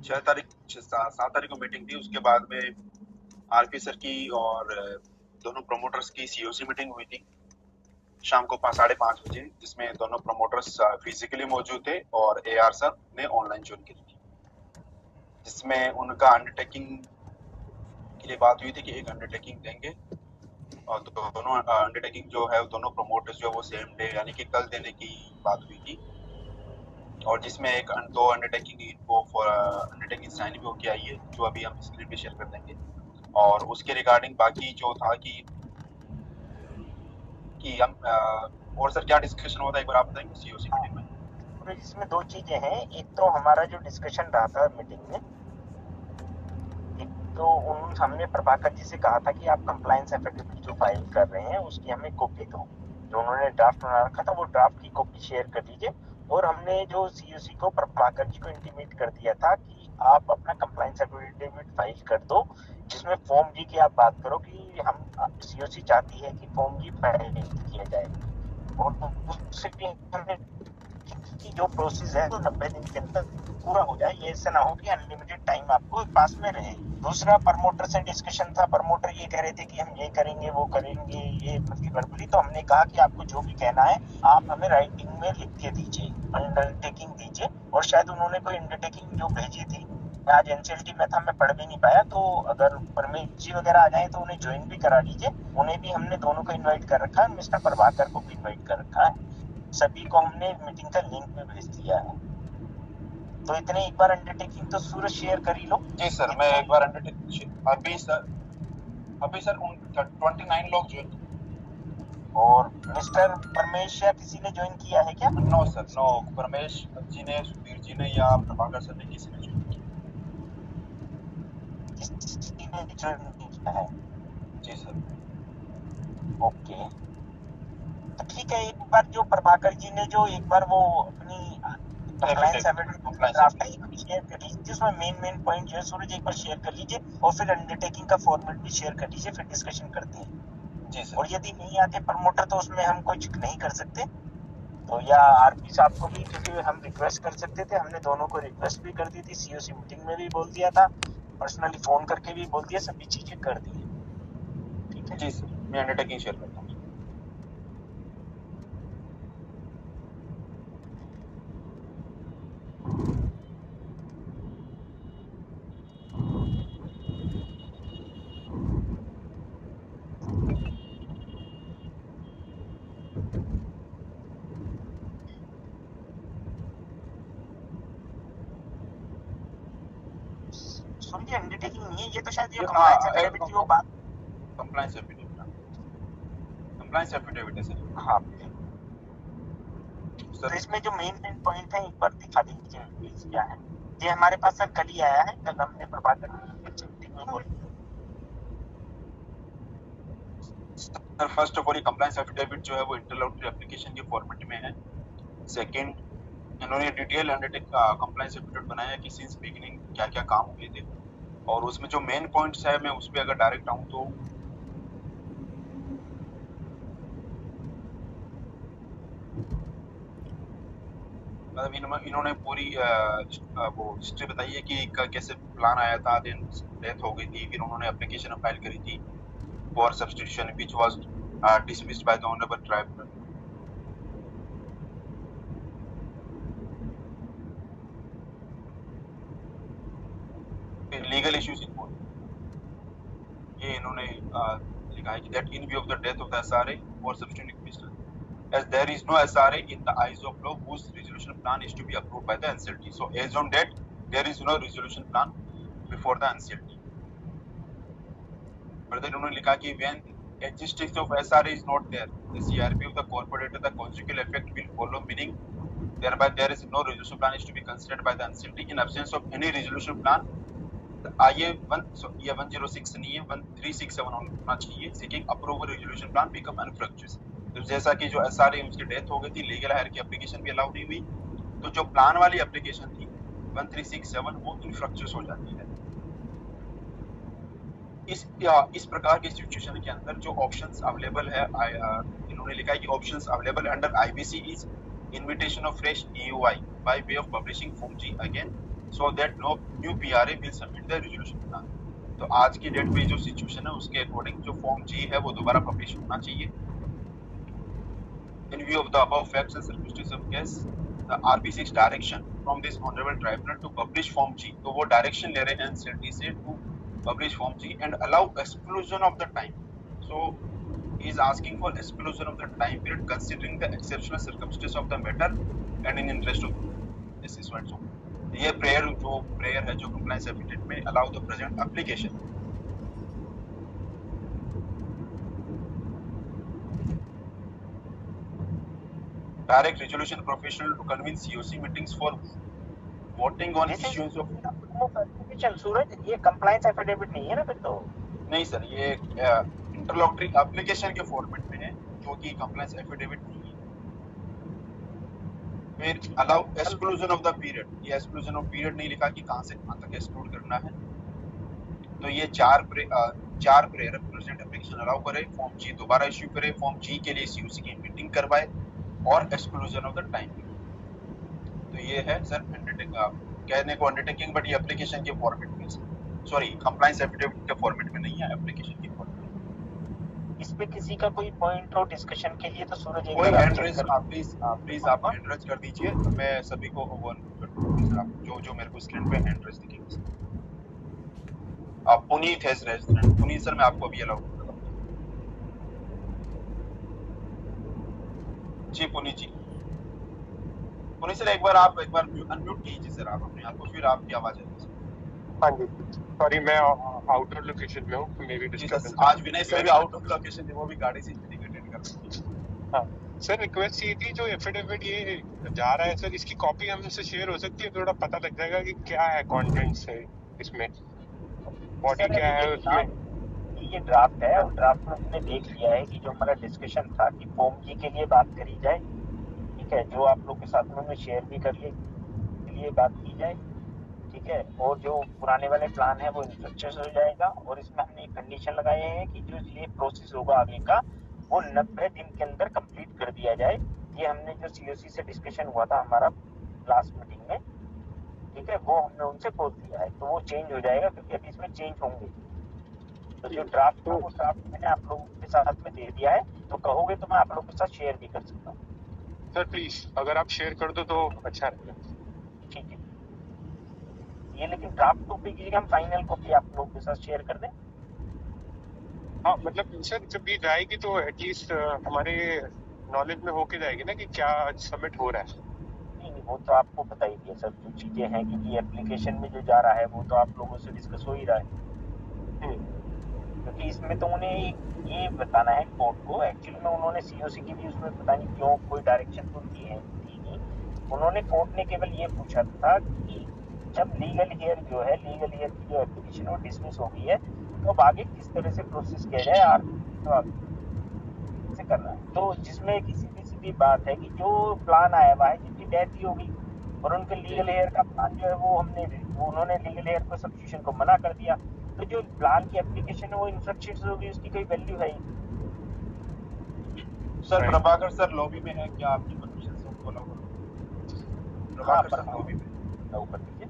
7 तारीख को मीटिंग थी। उसके बाद में आरपी सर की और दोनों प्रमोटर्स की सीओसी मीटिंग हुई थी शाम को 5:30 बजे, जिसमें दोनों प्रमोटर्स फिजिकली मौजूद थे और एआर सर ने ऑनलाइन ज्वाइन की थी, जिसमें उनका अंडरटेकिंग के लिए बात हुई थी कि एक अंडरटेकिंग देंगे और दोनों अंडरटेकिंग जो है दोनों प्रमोटर्स जो वो सेम डे यानी कि कल देने की बात हुई थी, और जिसमें एक दो अंडरटेकिंग इनको फॉर अंडरटेकिंग साइन भी होके आई है, जो अभी हम स्क्रीन पे शेयर कर देंगे। और उसके रिगार्डिंग बाकी जो था कि हम और सर क्या डिस्कशन हुआ था, एक बार आप बताएंगे सीओसी मीटिंग में? तो इसमें दो चीजें हैं। एक तो हमारा जो डिस्कशन रहा था मीटिंग में, एक तो हमने प्रभाकर जी से कहा था कि आप कंप्लायंस एफिडेविट जो फाइल कर रहे हैं उसकी हमें कॉपी दो। जो उन्होंने ड्राफ्ट बना रखा था वो ड्राफ्ट की कॉपी शेयर कर दीजिए। और हमने जो सीओसी को प्रभाकर जी को इंटीमेट कर दिया था कि आप अपना कंप्लायंस एफिडेविट फाइल कर दो, जिसमें फॉर्म जी की आप बात करो कि हम सीओसी चाहती है कि फॉर्म जी फाइल किया जाए। और उससे भी हमने कि जो प्रोसेस है वो 90 दिन के अंदर पूरा हो जाए। ये ऐसा ना हो कि अनलिमिटेड टाइम आपको पास में रहे। दूसरा प्रमोटर से डिस्कशन था। प्रमोटर ये कह रहे थे कि हम ये करेंगे वो करेंगे, ये मतलब वर्बली। तो हमने कहा कि आपको जो भी कहना है आप हमें राइटिंग में लिख के दीजिए, अंडरटेकिंग दीजिए। और शायद उन्होंने कोई अंडरटेकिंग जो भेजी थी, आज एनसीएलटी में था, मैं पढ़ भी नहीं पाया। तो अगर परमेश जी वगैरह आ जाए तो उन्हें ज्वाइन भी करा लीजिए। उन्हें भी हमने दोनों को इन्वाइट कर रखा है, मिस्टर प्रभाकर को भी इन्वाइट कर रखा है। सभी को हमने मीटिंग का लिंक भी भेज दिया है। तो इतने एक बार अंडरटेकिंग तो सूरज शेयर कर ही लो। जी सर, मैं एक बार अंडरटेकिंग अभी सर 29 लोग ज्वाइन। और मिस्टर परमेश या किसी ने ज्वाइन किया है क्या? No sir, no. Paramesh ji ने, सुधीर जी ने या प्रभाकर सर ने किसी ने ज्वाइन किया? किसी ने ज्वाइन नहीं किया है? जी सर। ओके, तो ठीक है। एक बार जो प्रभाकर जी ने जो एक बार वो अपनी कंप्लायंस एफिडेविट ड्राफ्ट है शेयर कर लीजिए, जिसमें मेन पॉइंट जो है सूरज एक बार शेयर कर लीजिए। और फिर अंडरटेकिंग का फॉर्मेट भी शेयर कर लीजिए, फिर डिस्कशन करते हैं। जी सर। और यदि नहीं आते प्रमोटर तो उसमें हम कुछ नहीं कर सकते। तो या आरपी साहब को भी, क्योंकि हम रिक्वेस्ट कर सकते थे, हमने दोनों को रिक्वेस्ट भी कर दी थी, सीओसी मीटिंग में भी बोल दिया था, पर्सनली फोन करके भी बोल दिया, सभी चीजें कर दी है। ठीक है जी सर, मैं अंडरटेकिंग शेयर करता हूँ। सुनिए, अंडरटेकिंग नहीं है ये, तो शायद ये कंप्लायंस एफिडेविट की वो बात। कंप्लायंस एफिडेविट, कंप्लायंस एफिडेविट है सर। हाँ, तो सर इसमें जो मेन पॉइंट है एक बार दिखा दीजिए प्लीज, क्या है। ये हमारे पास सर कल ही आया है, कल हमने प्रभाकर मीटिंग में बोल। Sir first of all compliance affidavit जो है वो इंटरलॉकटरी एप्लीकेशन के फॉर्मेट में है। सेकंड, इन्होंने डिटेल कंप्लायंस एफिडेविट बनाया कि सिंस बिगिनिंग क्या क्या काम हुए थे, और उसमें जो मेन पॉइंट्स है मैं उस पर अगर डायरेक्ट आऊँ तो मतलब इन्होंने पूरी वो हिस्ट्री बताई है कि कैसे प्लान आया था, देन डेथ हो गई थी, फिर उन्होंने एप्लीकेशन फाइल करी थी for substitution which was dismissed by the honorable tribunal. Legal issues ये इन्होंने लिखा है कि that in view of the death of the SRA or substituting minister, as there is no SRA in the eyes of law whose resolution plan is to be approved by the NCLT. So as on date, there is no resolution plan before the NCLT. Further, उन्होंने लिखा कि when existence of SRA is not there, the CRP of the corporator, the consequential effect will follow, meaning thereby there is no resolution plan is to be considered by the NCLT. In absence of any resolution plan, ये 106 नहीं है, 1367 होना चाहिए। Seeking approval resolution plan become infructuous. तो जैसा कि जो SRA उसकी डेथ हो गई थी, लीगल हायर की एप्लीकेशन भी अलाउ नहीं हुई, तो जो प्लान वाली एप्लीकेशन थी 1367 वो इनफ्रक्चुअस हो जाती है। इस प्रकार की सिचुएशन के अंदर जो ऑप्शंस अवेलेबल है, इन्होंने लिखा है कि options available under IBC is invitation of fresh EUI by way of publishing Form G again, so that no new PRA will submit the resolution plan. तो आज की डेट पे जो सिचुएशन है उसके अकॉर्डिंग जो फॉर्म जी है वो दोबारा पब्लिश होना चाहिए. In view of the above facts and circumstances of case, the RP6 direction from this honorable tribunal to publish form G. तो वो डायरेक्शन ले रहे हैं NCLT से to publish form G and allow exclusion of the time. So he is asking for exclusion of the time period considering the exceptional circumstances of the matter and in interest of this is what so. ये prayer है जो compliance affidavit में allow the present application. Direct resolution professional to convene COC meetings for voting on issues of. सूरज, ये compliance affidavit नहीं है ना फिर तो? नहीं सर, ये इंटरलॉकटरी एप्लीकेशन के फॉर्मेट में है जो कि कंप्लायंस एफिडेविट नहीं है. फिर allow exclusion of the period, ये एक्सक्लूजन ऑफ पीरियड नहीं लिखा कि कहां से कहां तक एक्सक्लूड करना है. तो ये चार प्रेयर प्रेजेंट एप्लीकेशन अलाउ करे, फॉर्म जी दोबारा इश्यू करे, फॉर्म जी के लिए सीओसी की मीटिंग करवाए और एक्सक्लूजन ऑफ द टाइम. तो ये है सर अंडरटेकिंग, कहने को अंडरटेकिंग बट ये एप्लीकेशन के फॉर्मेट में, सॉरी कंप्लायंस एफिडेविट के फॉर्मेट में नहीं है, एप्लीकेशन के फॉर्मेट में. इस पे किसी का कोई पॉइंट हो डिस्कशन के लिए तो सूरज एक कोई बार हैंड रेज प्लीज आप हैंड रेज कर दीजिए, तो मैं सभी को ओवर कर दूंगा सर. आप जो मेरे को स्क्रीन पे हैंड रेज दिखेगा सर. आप Puneet has raise, Puneet sir मैं आपको अभी अलाउ कर रहा हूं. जी पुनीत जी. पुनीत सर एक बार अनम्यूट कीजिए सर आप अपने आप को, फिर आपकी आवाज आएगी सर. हाँ जी, सॉरी मैं आउट ऑफ लोकेशन में हूँ, मेरी डिस्टर्बेंस. आज विनय सर भी आउट ऑफ लोकेशन है, वो भी गाड़ी से इंडिकेटेड कर रहे हैं. हाँ सर, रिक्वेस्ट ये थी, जो एफिडेविट ये जा रहा है सर, इसकी कॉपी हमसे शेयर हो सकती है? थोड़ा पता लग जाएगा कि क्या है कंटेंट्स है इसमें, बॉडी क्या है उसमें. ये ड्राफ्ट है और ड्राफ्ट में हमने देख लिया है कि जो हमारा डिस्कशन था कि फॉर्म जी के लिए बात करी जाए, ठीक है, जो आप लोग के साथ में शेयर भी कर लिए बात की जाए, ठीक है, और जो पुराने वाले प्लान है वो इंफ्रास्ट्रक्चर हो जाएगा. और इसमें हमने एक कंडीशन लगाए हैं कि जो ये प्रोसेस होगा आगे का वो 90 दिन के अंदर कंप्लीट कर दिया जाए. ये हमने जो सीओसी से डिस्कशन हुआ था हमारा लास्ट मीटिंग में, ठीक है, वो हमने उनसे बोल दिया है. तो वो चेंज हो जाएगा क्योंकि अभी इसमें चेंज होंगे. तो जो ड्राफ्ट है वो ड्राफ्ट मैंने आप लोगों के साथ में दे दिया है, तो कहोगे तो मैं आप लोगों के साथ शेयर भी कर सकता हूँ. सर प्लीज अगर आप शेयर कर दो तो अच्छा रहेगा. ठीक है, ये लेकिन ड्राफ्ट कॉपी की हम फाइनल कॉपी आप लोगों के साथ शेयर कर दें. हाँ मतलब सर जब भी जाएगी तो एटलीस्ट हमारे नॉलेज में होके जाएगी ना कि क्या सबमिट हो रहा है. नहीं, वो तो आपको पता ही है सब जो चीजें हैं, क्योंकि एप्लीकेशन में जो जा रहा है वो तो आप लोगों से डिस्कस हो ही रहा है. क्योंकि इसमें तो उन्हें ये बताना है कोर्ट को, एक्चुअली में उन्होंने सीओसी की भी उसमें पता नहीं क्यों कोई डायरेक्शन तो दी है नहीं. उन्होंने कोर्ट ने केवल ये पूछा था कि जब लीगल हियर की जो एप्लीकेशन वो डिसमिस हो गई है तो अब आगे किस तरह से प्रोसेस किया जाए से करना है. तो जिसमें किसी सीधी बात है कि जो प्लान आया हुआ है जिनकी डेथ ही होगी और उनके लीगल हेयर का प्लान जो है वो उन्होंने लीगल हेयर को सब्स्टिट्यूशन को मना कर दिया. तो जो प्लान की एप्लीकेशन है वो इंफ्रास्ट्रक्चर होगी, उसकी कोई वैल्यू है. सर प्रभाकर सर लॉबी में है, क्या आपकी परमिशन से उनको अलाउ करो? प्रभाकर सर लॉबी में अलाउ कर दीजिए.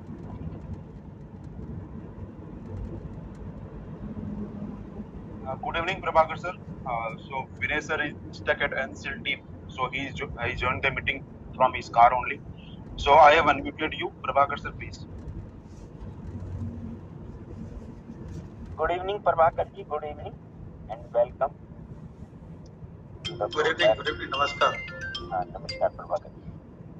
Good evening, Prabhakar sir. So Vinay sir is stuck at NCLT, so he joined the meeting from his car only. So I have unmuted you, Prabhakar sir, please. Good evening, Prabhakar ji. Good evening and welcome. Good evening, नमस्कार. हाँ नमस्कार प्रभाकर जी.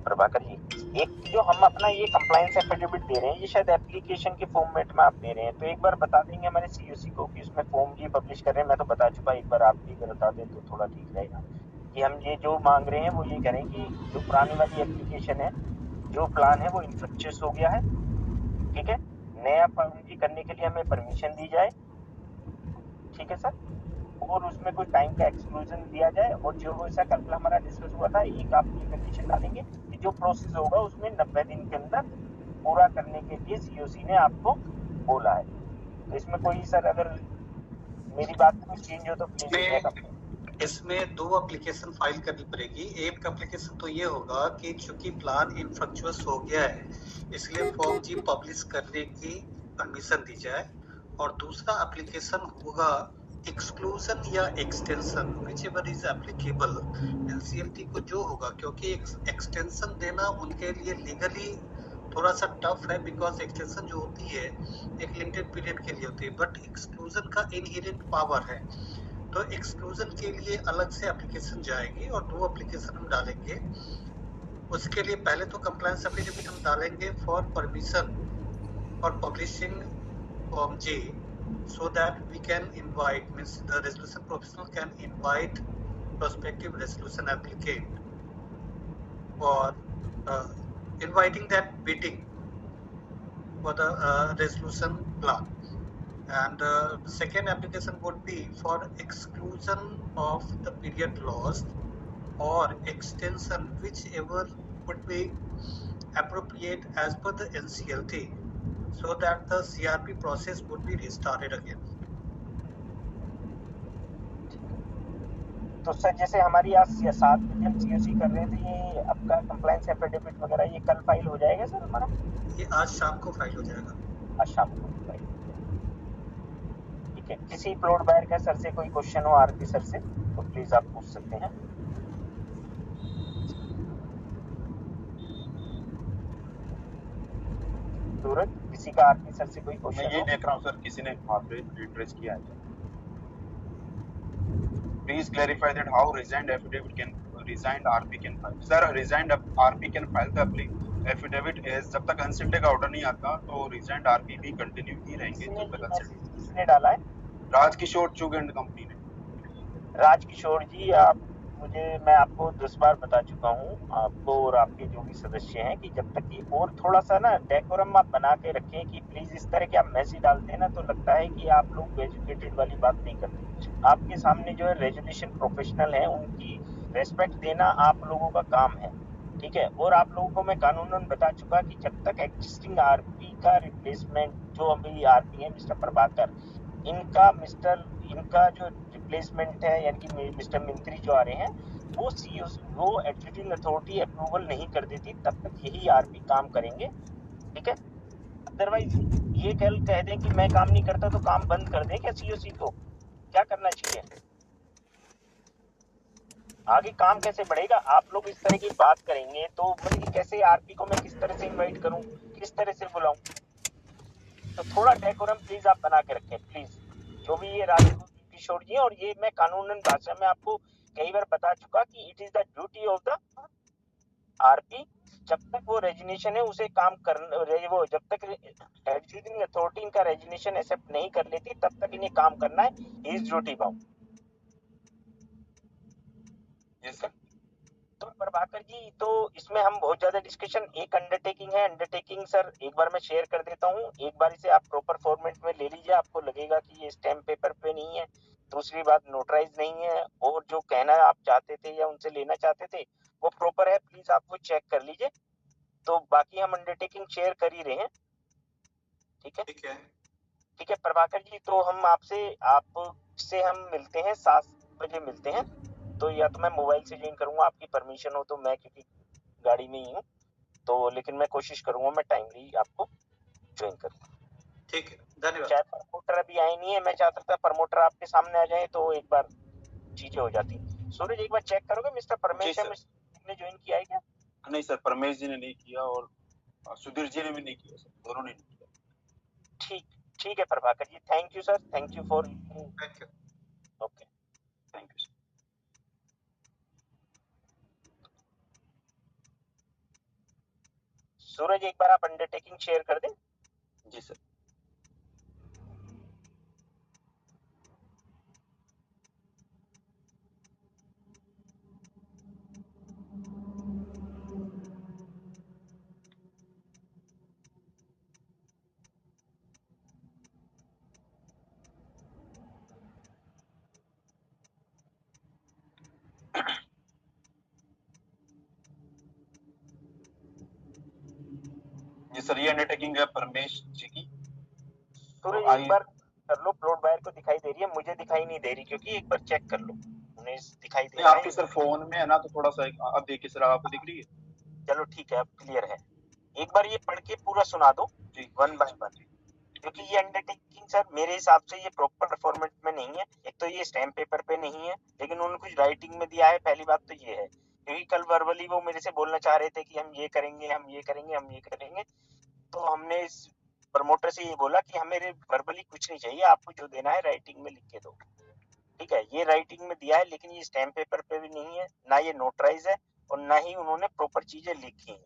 प्रभाकर जी, एक जो हम अपना ये compliance affidavit दे रहे हैं ये शायद एप्लीकेशन के फॉर्मेट में आप दे रहे हैं, तो एक बार बता देंगे हमारे सीओसी को कि उसमें फॉर्म जी पब्लिश कर रहे हैं. मैं तो बता चुका, एक बार आप भी बता दें तो थोड़ा ठीक रहेगा कि हम ये जो मांग रहे हैं वो ये करें कि जो पुरानी वाली एप्लीकेशन है, जो प्लान है वो इंफ्रास्ट्रक्चर हो गया है, ठीक है, नया फॉर्म जी करने के लिए हमें परमिशन दी जाए, ठीक है सर, और उसमें कोई टाइम का एक्सक्लूजन दिया जाए. और जो ऐसा कल हमारा डिस्कस हुआ था, एक आप ये कंडीशन डालेंगे कि जो प्रोसेस होगा उसमें 90 दिन के अंदर पूरा करने के लिए सीओसी ने आपको बोला है. तो इसमें कोई सर अगर मेरी बात में चेंज हो तो प्लीज. इसमें 2 एप्लीकेशन फाइल करनी पड़ेगी। एक एप्लीकेशन तो ये होगा कि चूंकि प्लान इनफ्रक्चुअस हो गया है, इसलिए फॉर्म जी पब्लिश करने की परमिशन दी जाए। और दूसरा एप्लीकेशन होगा एक्सक्लूजन या extension, which ever is applicable. NCLT को जो होगा, क्योंकि एक्सटेंशन देना उनके लिए लीगली थोड़ा सा टफ है, बिकॉज एक्सटेंशन जो होती है एक लिमिटेड पीरियड के लिए होती है, बट एक्सक्लूजन का इनहेरेंट पावर है। तो एक्सक्लूजन के लिए अलग से एप्लीकेशन जाएगी और 2 एप्लीकेशन हम डालेंगे। उसके लिए पहले तो कंप्लायंस एफिडेविट हम डालेंगे for permission for publishing form J, so that we can invite, means the resolution professional can invite prospective resolution applicant for inviting that bidding for the resolution plan. And second application would be for exclusion of the period lost or extension, whichever would be appropriate as per the NCLT, so that the CRP process would be restarted again. तो sir जैसे हमारी आज 7 बजे हम COC कर रहे थे, ये आपका कंप्लायंस एफिडेविट वगैरह ये कल फाइल हो जाएगा सर हमारा? ये आज शाम को फाइल हो जाएगा। आज शाम को फाइल, ठीक है। किसी प्लॉट बायर का सर से कोई क्वेश्चन हो आरपी सर से तो प्लीज आप पूछ सकते हैं। सूरज, किसी का आरपी सर से कोई मैं क्वेश्चन ये हो? देख रहा हूँ सर, किसी ने हाथ रेज किया है। Please clarify that how resigned affidavit can resigned RP can file. Sir, resigned RP can file the affidavit as जब तक अनसिल्ड का ऑर्डर नहीं आता तो resigned RP भी कंटिन्यू ही रहेंगे जब तक अनसिल्ड। किसने डाला है? राजकिशोर चुग एंड कंपनी ने। राजकिशोर जी, आप मैं आपको 10 बार बता चुका हूँ आपको और आपके जो भी सदस्य हैं कि जब तक ये और थोड़ा सा ना डेकोरम आप बना के रखें कि प्लीज इस तरह के आप मैसेज डालते हैं ना तो लगता है कि आप लोग एजुकेटेड वाली बात नहीं करते। आपके सामने जो है रेजोल्यूशन प्रोफेशनल है, उनकी रेस्पेक्ट देना आप लोगों का काम है, ठीक है। और आप लोगों को मैं कानूनन बता चुका कि जब तक एग्जिस्टिंग आरपी का रिप्लेसमेंट, जो अभी आरपी है मिस्टर प्रभाकर, इनका जो रिप्लेसमेंट है यानी कि मिस्टर मंत्री जो आ रहे हैं वो एडजुडिंग अथॉरिटी अप्रूवल नहीं कर देती तब तक यही आरपी काम करेंगे, ठीक है। अदरवाइज ये कह दें कि मैं काम नहीं करता तो काम बंद कर दें क्या सीओसी को? क्या करना चाहिए? आगे काम कैसे बढ़ेगा? आप लोग इस तरह की बात करेंगे तो मतलब कैसे आरपी को मैं किस तरह से इनवाइट करूं, किस तरह से बुलाऊं? तो थोड़ा डेकोरम प्लीज आप बना के रखें प्लीज। जो भी ये राजकिशोर जी, और ये मैं कानूनन भाषा में आपको कई बार बता चुका कि it is the duty of the RP, जब तक वो रेजिग्नेशन है उसे काम करना, वो जब तक एग्जीक्यूटिंग अथॉरिटी इनका रेजिग्नेशन एक्सेप्ट नहीं कर लेती तब तक इन्हें काम करना है, is duty bound. Yes sir. तो प्रभाकर जी, तो इसमें हम बहुत ज्यादा डिस्कशन, एक अंडरटेकिंग है, अंडरटेकिंग सर एक बार मैं शेयर कर देता हूँ, एक बार इसे आप प्रॉपर फॉर्मेट में ले लीजिए, आपको लगेगा कि ये स्टैम्प पेपर पे नहीं है। दूसरी बात, नोटराइज नहीं है, और जो कहना आप चाहते थे या उनसे लेना चाहते थे वो प्रॉपर है, प्लीज आप वो चेक कर लीजिए। तो बाकी हम अंडरटेकिंग शेयर कर ही रहे हैं, ठीक है। ठीक है प्रभाकर जी, तो हम आपसे हम मिलते हैं 7 बजे मिलते हैं। तो या तो मैं मोबाइल से ज्वाइन करूंगा, आपकी परमिशन हो तो, मैं क्योंकि गाड़ी में ही हूँ तो, लेकिन मैं कोशिश करूंगा मैं टाइमली आपको ज्वाइन करूंगा। ठीक है, धन्यवाद। चाहे प्रमोटर अभी आए नहीं है, मैं चाहता था प्रमोटर आपके सामने आ जाए तो एक बार चीजें हो जाती। सूरज एक बार चेक करोगे मिस्टर परमेश्वर ने ज्वाइन किया है क्या? नहीं सर, परमेश जी ने नहीं किया और सुधीर जी ने भी नहीं किया सर, दोनों ने नहीं किया। ठीक है Prabhakar ji, thank you sir, thank you for, thank you. Okay, thank you sir. Suraj एक बार आप अंडरटेकिंग शेयर कर दें। जी सर। जी सर, ये अंडरटेकिंग है परमेश जी की। सूरज एक बार कर लो, प्लॉट बायर को दिखाई दे रही है, मुझे दिखाई नहीं दे रही, क्योंकि एक बार चेक कर लो। सामने दिखाई दे नहीं रहा आपके है? सर फोन में है ना, तो थोड़ा सा अब देखिए सर, आपको दिख रही है? चलो ठीक है, अब क्लियर है। एक बार ये पढ़ के पूरा सुना दो जी वन बाय वन, क्योंकि ये अंडरटेकिंग सर मेरे हिसाब से ये प्रॉपर फॉर्मेट में नहीं है। एक तो ये स्टैम्प पेपर पे नहीं है, लेकिन उन्होंने कुछ राइटिंग में दिया है। पहली बात तो ये है, क्योंकि कल वर्बली वो मेरे से बोलना चाह रहे थे कि हम ये करेंगे, हम ये करेंगे, हम ये करेंगे, तो हमने इस प्रमोटर से ये बोला कि हमें वर्बली कुछ नहीं चाहिए, आपको जो देना है राइटिंग में लिख के दो। ठीक है, ये राइटिंग में दिया है, लेकिन ये स्टैम्प पेपर पे भी नहीं है, ना ये नोटराइज है, और ना ही उन्होंने प्रॉपर चीजें लिखी हैं।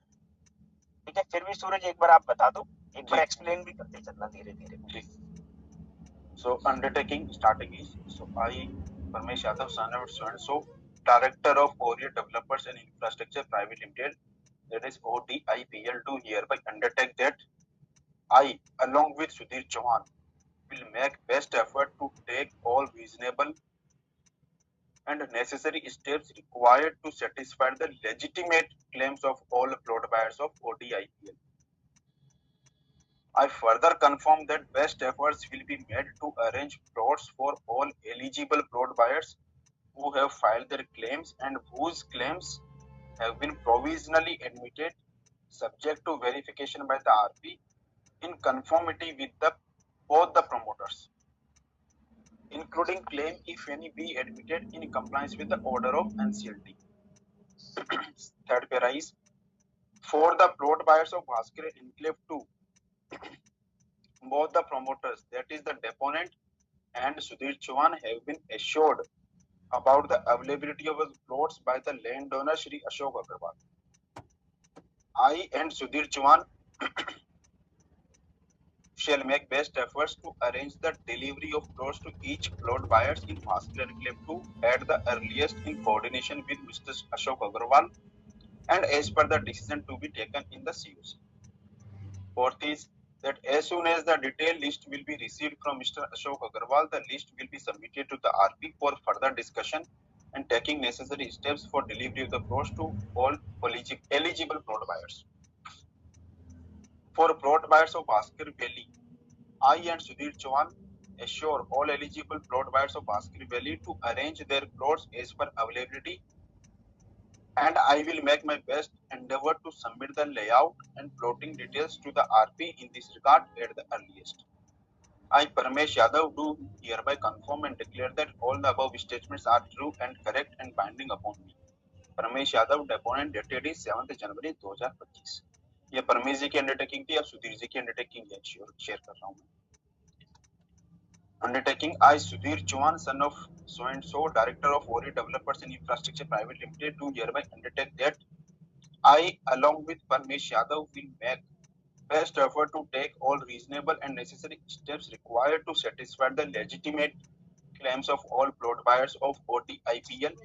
ठीक है, फिर भी सूरज एक बार आप बता दो, एक बार जी। एक्सप्लेन भी करते चलना धीरे धीरे। जी। So undertaking starting is, so I, Parmesh Yadav, son of so and so, Director of Oriya Developers and Infrastructure Private Limited, that is ODIPL, do hereby undertake that I, along with Sudhir Chauhan, will make best effort to take all reasonable and necessary steps required to satisfy the legitimate claims of all plot buyers of ODIPL. I further confirm that best efforts will be made to arrange plots for all eligible plot buyers who have filed their claims and whose claims have been provisionally admitted, subject to verification by the RP, in conformity with both the promoters, including claim, if any, be admitted in compliance with the order of NCLT. Third para is, for the plot buyers of Bhaskar Enclave 2, both the promoters, that is the deponent and Sudhir Chauhan, have been assured about the availability of plots by the landowner Shri Ashok Agarwal. I and Sudhir Chauhan shall make best efforts to arrange the delivery of plots to each plot buyers in Bhaskar Enclave 2 at the earliest, in coordination with Mr. Ashok Agarwal and as per the decision to be taken in the COC. Fourth is that as soon as the detailed list will be received from Mr. Ashok Agarwal, the list will be submitted to the RP for further discussion and taking necessary steps for delivery of the plots to all eligible plot buyers. For plot buyers of Bhaskar Valley, I and Sudhir Chauhan assure all eligible plot buyers of Bhaskar Valley to arrange their plots as per availability, and I will make my best endeavor to submit the layout and plotting details to the RP in this regard at the earliest. I, Parmesh Yadav, do hereby confirm and declare that all the above statements are true and correct and binding upon me. Parmesh Yadav, deponent, dated is 7th January 2025. ये परमेश जी की undertaking थी, अब सुधीर जी की undertaking है, share कर रहा हूँ मैं. Undertaking, I, Sudhir Chauhan, son of so and so, Director of Oriya Developers and Infrastructure Private Limited, do hereby undertake that I, along with Parmesh Yadav, will make best effort to take all reasonable and necessary steps required to satisfy the legitimate claims of all plot buyers of ODIPL.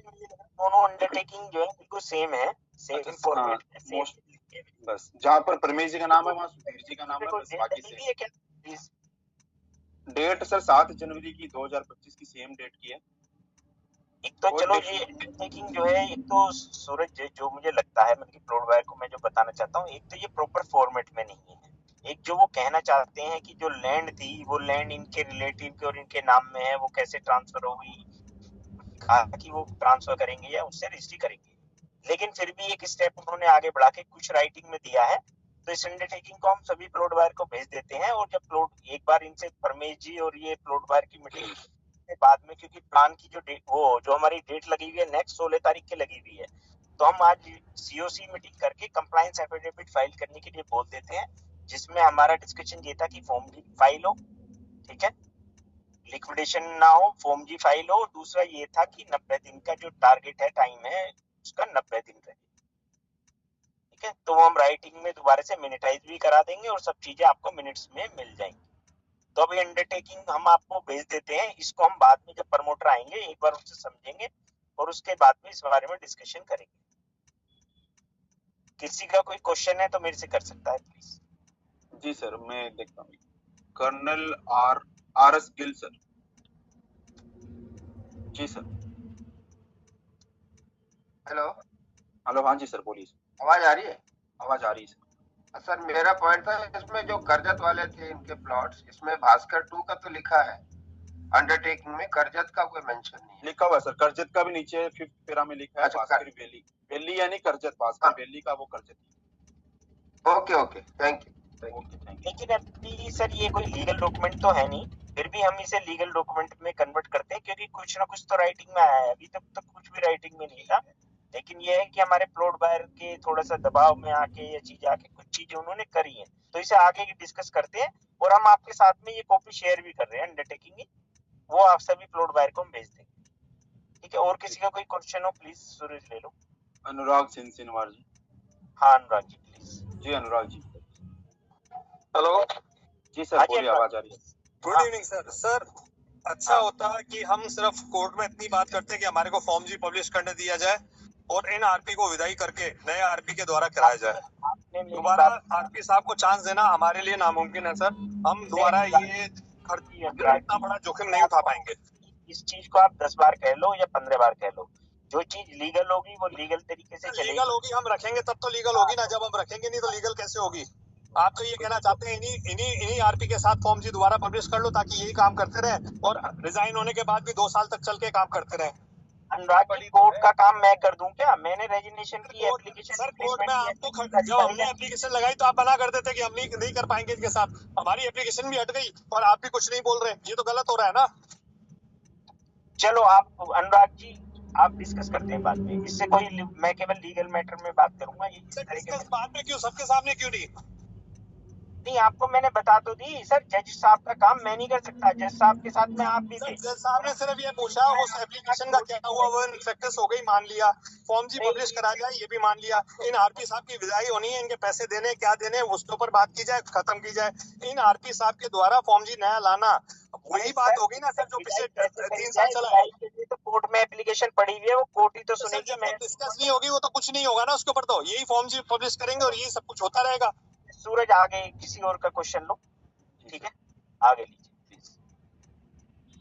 दोनों undertaking जो है बिल्कुल same है, same format है, same. बस जहाँ पर परमेश जी का नाम है वहाँ सुधीर जी का नाम है, बस बाकी से डेट सर 7 जनवरी की 2025 की सेम डेट की है। एक तो चलो ये अंडरटेकिंग जो है, एक तो सूरज जो मुझे लगता है, मतलब प्लॉट बायर को मैं जो बताना चाहता हूँ, एक तो ये प्रॉपर फॉर्मेट में नहीं है। एक जो वो कहना चाहते हैं कि जो लैंड थी वो लैंड इनके रिलेटिव के और इनके नाम में है, वो कैसे ट्रांसफर होगी, कहा कि वो ट्रांसफर करेंगे या उससे रजिस्ट्री करेंगे, लेकिन फिर भी एक स्टेप उन्होंने आगे बढ़ा के कुछ राइटिंग में दिया है। तो इस अंडरटेकिंग को हम सभी प्लॉट बायर को भेज देते हैं, और जब प्लॉट एक बार इनसे परमेश जी और ये प्लॉट बायर की मीटिंग के बाद में, क्योंकि प्लान की जो डेट, वो जो हमारी डेट लगी हुई है नेक्स्ट 16 तारीख के लगी हुई है, तो हम आज सीओसी मीटिंग करके कंप्लायंस एफिडेविट फाइल करने के लिए बोल देते हैं, जिसमें हमारा डिस्कशन ये था कि फॉर्म जी फाइल हो, ठीक है, लिक्विडेशन ना हो, फॉर्म जी फाइल हो। दूसरा ये था कि 90 दिन का जो टारगेट है, टाइम है उसका 90 दिन रहे, ठीक है। तो वो हम राइटिंग में दोबारा से मिनटाइज भी करा देंगे और सब चीजें आपको मिनट्स में मिल जाएंगी। तो अभी अंडरटेकिंग हम आपको भेज देते हैं, इसको हम बाद में जब प्रमोटर आएंगे एक बार उससे समझेंगे और उसके बाद में इस बारे में डिस्कशन करेंगे। किसी का कोई क्वेश्चन है तो मेरे से कर सकता है प्लीज। जी सर, मैं देखता हूँ। Colonel R S. गिल सर। जी सर। हेलो। हेलो, हाँ जी सर, बोलिए। आवाज आ रही है? आवाज आ रही है सर। मेरा पॉइंट था, इसमें जो करजत वाले थे इनके प्लॉट्स, इसमें भास्कर 2 का तो लिखा है, अंडरटेकिंग में करजत का कोई मेंशन नहीं है। लिखा हुआ है सर, करजत का भी नीचे 5th पैरा में लिखा है, अच्छा, भास्कर वैली। वैली यानी करजत, भास्कर वैली का वो Karjat. Okay okay, thank you. Okay, thank you. लेकिन अभी सर ये कोई लीगल डॉक्यूमेंट तो है नहीं, फिर भी हम इसे लीगल डॉक्यूमेंट में कन्वर्ट करते हैं, क्योंकि कुछ ना कुछ तो राइटिंग में आया है। अभी तक तो कुछ भी राइटिंग में नहीं था, लेकिन ये है कि हमारे प्लॉट बायर के थोड़ा सा दबाव में आके ये चीज आके कुछ चीजें उन्होंने करी हैं, तो इसे आगे डिस्कस करते हैं। और हम आपके साथ में ये कॉपी शेयर भी कर रहे हैं अंडरटेकिंग की, वो आप सभी प्लॉट बायर को हम भेज देंगे। ठीक है, और किसी का कोई क्वेश्चन हो प्लीज सूरज ले लो। अनुराग सिंह सिनवार जी। हाँ अनुराग जी प्लीज। जी अनुराग जी। हेलो जी सर हाँ जी, बोलिए, आवाज आ रही है। Good evening sir. सर अच्छा होता है कि हम सिर्फ कोर्ट में इतनी बात करते हैं कि हमारे को फॉर्म जी पब्लिश करने दिया जाए और इन आरपी को विदाई करके नए आरपी के द्वारा कराया जाए। आपने मेरी दोबारा बात आरपी साहब को चांस देना हमारे लिए नामुमकिन है सर। हम दोबारा ये इतना बड़ा जोखिम नहीं उठा पाएंगे। इस चीज को आप 10 बार कह लो या 15 बार कह लो, जो चीज लीगल होगी वो लीगल तरीके से चलेगी। लीगल होगी, हम रखेंगे तब तो लीगल होगी ना, जब हम रखेंगे नहीं तो लीगल कैसे होगी? आप तो ये कहना चाहते हैं इन्हीं आरपी के साथ फॉर्म जी दोबारा पब्लिश कर लो ताकि यही काम करते रहे और रिजाइन होने के बाद भी 2 साल तक चल के काम करते रहे। अनुराग जी, कोर्ट का काम मैं कर दूं क्या? मैंने रेजिग्नेशन की एप्लीकेशन सर कोर्ट में आपको जब हमने एप्लीकेशन लगाई तो आप मना करते थे कि हम नहीं कर पाएंगे इनके साथ। हमारी एप्लीकेशन भी हट गई और आप भी कुछ नहीं बोल रहे, ये तो गलत हो रहा है ना। चलो आप अनुराग जी आप डिस्कस करते हैं बाद में, इससे कोई मैं केवल लीगल मैटर में बात करूंगा। ये इस तरह के बाद में क्यों, सबके सामने क्यों नहीं? नहीं, आपको मैंने बता तो दी सर, जज साहब का काम मैं नहीं कर सकता, जज साहब के साथ में आप भी थे। जज साहब ने सिर्फ ये पूछा उस एप्लीकेशन का क्या हुआ, वो सक्सेस हो गई मान लिया, फॉर्म जी पब्लिश करा जाए ये भी मान लिया, इन आरपी साहब की विदाई होनी है, इनके पैसे देने क्या देने उसके ऊपर बात की जाए, खत्म की जाए। इन आरपी साहब के द्वारा फॉर्म जी नया लाना वही बात होगी ना सर जो पिछले 3 साल चला है। तो कोर्ट में एप्लीकेशन पड़ी हुई है, वो कोर्ट ही तो सुनेगी। मैं डिस्कस नहीं होगी वो तो कुछ नहीं होगा ना उसके ऊपर, तो यही फॉर्म जी पब्लिश करेंगे और यही सब कुछ होता रहेगा। सूरज आगे किसी और का क्वेश्चन लो, ठीक है आगे लीजिए प्लीज,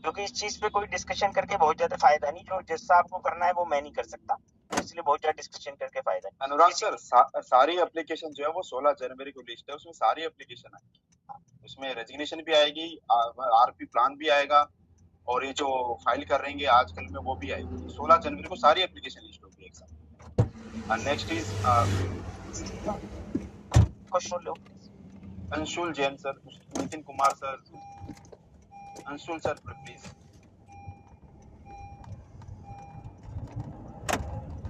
क्योंकि इस चीज पे कोई डिस्कशन करके बहुत ज्यादा फायदा नहीं, जो जज साहब को करना है वो मैं नहीं कर सकता, इसलिए बहुत ज्यादा डिस्कशन करके फायदा नहीं। अनुराग सर सारी एप्लीकेशन जो है वो 16 जनवरी को लिस्ट है, उसमें सारी एप्लीकेशन है, उसमें रेजिग्नेशन भी आएगी, आरपी प्लान भी आएगा और ये जो फाइल कर रहे हैं आजकल में वो भी आएगी। 16 जनवरी को सारी एप्लीकेशन लिस्ट होगी एक साथ। Next is question low Anshul Jain sir, Nitin Kumar sir, Anshul sir please.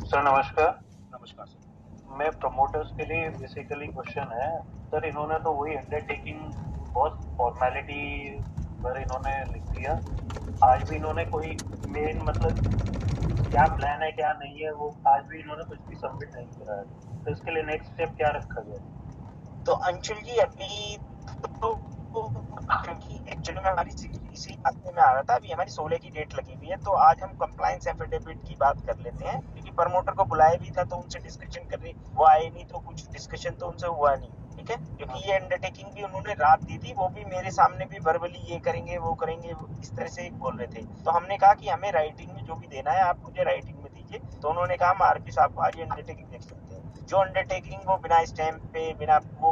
Sir नमस्कार। नमस्कार सर। मैं प्रमोटर्स के लिए बेसिकली क्वेश्चन है सर, इन्होंने तो वही अंडरटेकिंग बहुत फॉर्मेलिटी पर इन्होंने लिख दिया, आज भी इन्होंने कोई मेन मतलब क्या प्लान है क्या नहीं है वो आज भी इन्होंने कुछ भी सबमिट नहीं करा है, तो इसके लिए नेक्स्ट स्टेप क्या रखा गया? तो अंशुल जी अभी तो क्योंकि एक्चुअली में हमारी इसी हफ्ते में आ रहा था, अभी हमारी 16 की डेट लगी हुई है, तो आज हम कंप्लायंस एफिडेविट की बात कर लेते हैं, क्योंकि प्रमोटर को बुलाया भी था तो उनसे डिस्कशन कर रही, वो आए नहीं तो कुछ डिस्कशन तो उनसे हुआ नहीं, ठीक है। क्योंकि ये अंडरटेकिंग भी उन्होंने रात दी थी, वो भी मेरे सामने भी वर्बली ये करेंगे वो करेंगे इस तरह से बोल रहे थे, तो हमने कहा कि हमें राइटिंग में जो भी देना है आप मुझे राइटिंग में दीजिए, तो उन्होंने कहा हम आरपी साहब को आज अंडरटेकिंग देख सकते हैं। जो अंडरटेकिंग वो बिना स्टैम्प पे बिना वो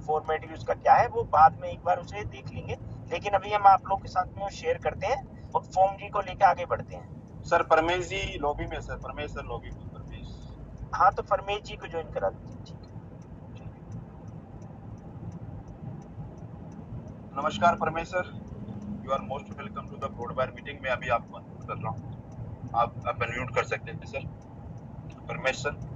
फॉर्मेलिटी उसका क्या है वो बाद में एक बार उसे देख लेंगे, लेकिन अभी हम आप लोग के साथ में वो शेयर करते हैं और फॉर्म जी को लेकर आगे बढ़ते हैं। सर परमेश जी लॉबी में, सर परमेश सर लॉबी में, परमेश। हाँ तो परमेश जी को ज्वाइन करा दीजिए, ठीक है। नमस्कार Paramesh sir, you are most welcome to the broad buyer meeting. मैं अभी आपको अनम्यूट कर रहा हूँ, आप अनम्यूट कर सकते हैं sir. Paramesh sir.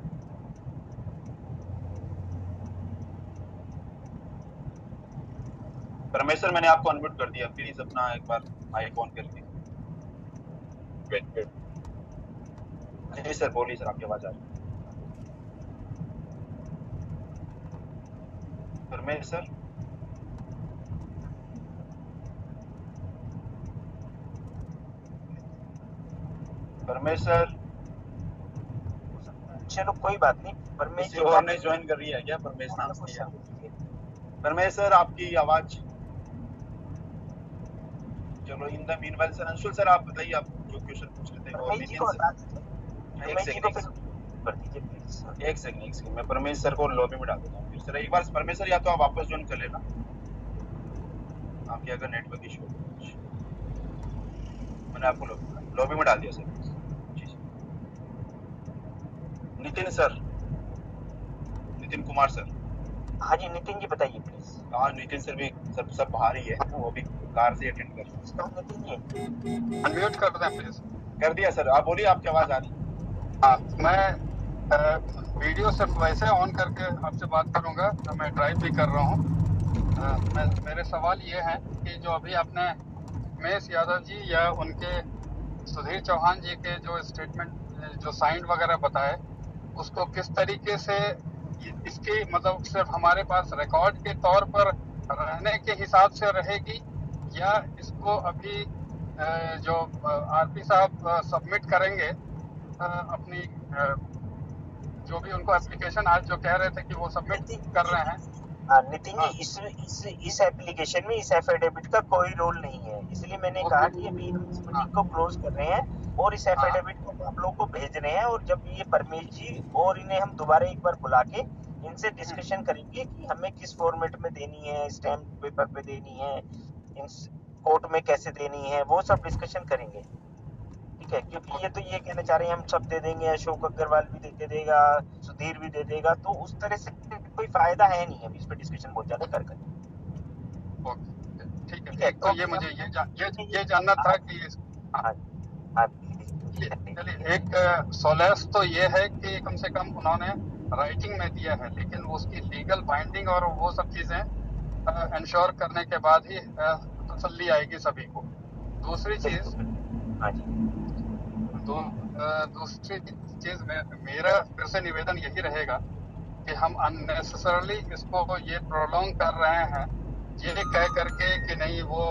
Paramesh sir मैंने आपको अनम्यूट कर दिया, प्लीज अपना एक बार माइक ऑन करके। जी सर बोलिए सर, आपकी आवाज आ रही है। परमेश सर। परमेश सर। चलो कोई बात नहीं, परमेश किसी और ने ज्वाइन कर रही है क्या? परमेश नाम से है। परमेश सर आपकी आवाज। चलो in the meanwhile sir Anshul sir आप बताइए, आप जो क्वेश्चन पूछ रहे थे। एक सेकंड मैं परमेश सर को लॉबी में डाल देता हूँ। फिर सर एक बार परमेश सर या तो आप वापस ज्वाइन कर लेना, आपके अगर नेटवर्क इशू हो। मैंने आपको लॉबी में डाल दिया सर। जी नितिन सर, नितिन कुमार सर। हाँ जी नितिन जी बताइए प्लीज। हाँ नितिन सर भी सब बाहर ही है, वो भी कार से अटेंड कर रहे हैं। नितिन जी अनम्यूट कर दें प्लीज। कर दिया सर, आप बोलिए, आपकी आवाज आ रही है। हाँ, मैं वीडियो सिर्फ वैसे ऑन करके आपसे बात करूंगा, मैं ड्राइव भी कर रहा हूँ। मेरे सवाल ये हैं कि जो अभी आपने उमेश यादव जी या उनके सुधीर चौहान जी के जो स्टेटमेंट जो साइन वगैरह बताए, उसको किस तरीके से इसकी मतलब सिर्फ हमारे पास रिकॉर्ड के तौर पर रहने के हिसाब से रहेगी, या इसको अभी जो आरपी साहब सबमिट करेंगे अपनी जो भी उनको एप्लीकेशन आज जो कह रहे थे कि वो सबमिट कर रहे हैं। नितिन जी इस एप्लीकेशन में इस एफिडेविट का कोई रोल नहीं है, इसलिए मैंने कहा कि अभी हम इस मीटिंग को क्लोज कर रहे हैं और इस एफिडेविट को आप लोगों को भेज रहे हैं, और जब ये परमेश जी और इन्हें हम दोबारा एक बार बुला के इनसे डिस्कशन करेंगे कि हमें किस फॉर्मेट में देनी है, स्टैम्प पेपर पे देनी है, इन कोर्ट में कैसे देनी है, वो सब डिस्कशन करेंगे। ठीक है, क्योंकि ये तो ये कहना चाह रहे हैं हम सब दे देंगे, अशोक अग्रवाल भी दे देगा, सुधीर भी दे देगा, तो उस तरह से कोई फायदा है नहीं अभी इस पर डिस्कशन बहुत ज्यादा कर ठीक है। तो ये मुझे ये जानना था कि चलिए एक सोलेस तो ये है कि कम से कम उन्होंने राइटिंग में दिया है, लेकिन उसकी लीगल बाइंडिंग और वो सब चीजें इंश्योर करने के बाद ही तसल्ली आएगी सभी को। दूसरी चीज मेरा फिर से निवेदन यही रहेगा कि हम अननेसेसरली इसको ये प्रोलॉन्ग कर रहे हैं, ये कह करके कि नहीं वो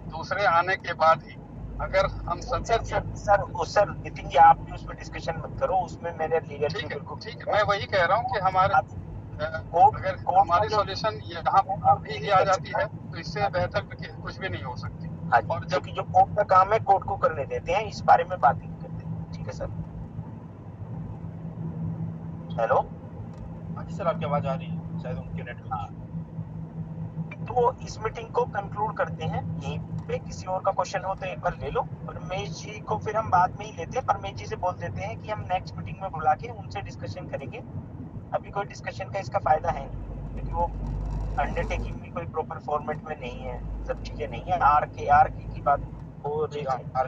दूसरे आने के बाद ही अगर हम सर नितिन जी आप भी उस पर डिस्कशन मत करो, उसमें मैंने लीगल ठीक है, मैं वही कह रहा हूँ कि हमारे अगर हमारी सॉल्यूशन यहाँ भी आ जाती है तो इससे बेहतर कुछ भी नहीं हो सकती। और जबकि जो कोर्ट का काम है कोर्ट को करने देते हैं, इस बारे में बात नहीं करते। ठीक है सर। हेलो हाँ जी सर, आपकी आवाज आ रही है, शायद उनके नेटवर्क। तो इस मीटिंग को कंक्लूड करते हैं यहीं पे। किसी और का क्वेश्चन हो तो एक बार ले लो। परमेश जी को फिर हम बाद में ही लेते हैं, परमेश जी से बोल देते हैं कि हम नेक्स्ट मीटिंग में बुला के उनसे डिस्कशन करेंगे। अभी कोई डिस्कशन का इसका फायदा है नहीं, क्योंकि वो अंडरटेकिंग भी कोई प्रॉपर फॉर्मेट में नहीं है, सब चीजें नहीं है। आर के की बात हो रही है। हाँ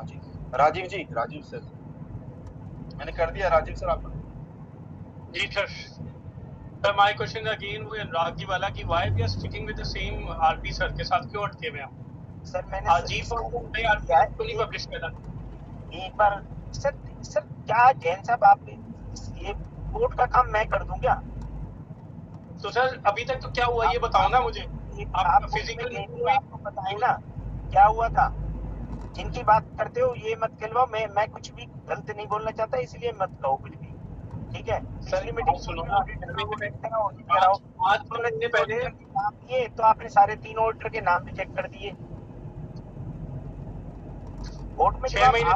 जी राजीव सर, मैंने कर दिया। राजीव सर आपका। जी सर, माय क्वेश्चन अगेन वो अनुराग जी वाला कि why we are sticking with the same RP sir के साथ क्यों अटके हुए हैं? सर मैंने अजीब फॉर्म को नहीं आरपी को नहीं पब्लिश किया था एक बार। सर क्या जैन साहब आप ये कोर्ट का काम मैं कर दूं क्या? तो सर अभी तक तो क्या हुआ ये बताओ ना मुझे। आप फिजिकली आपको बताएं ना क्या हुआ था। जिनकी बात करते हो ये मत कहलवाओ। मैं कुछ भी गलत नहीं बोलना चाहता, इसलिए मत कहो कुछ भी। ठीक है, पिछली मीटिंग सुनो आज 5 महीने पहले ये तो आपने सारे 3 ऑडिटर के नाम रिजेक्ट कर दिए कोर्ट में। 6 महीने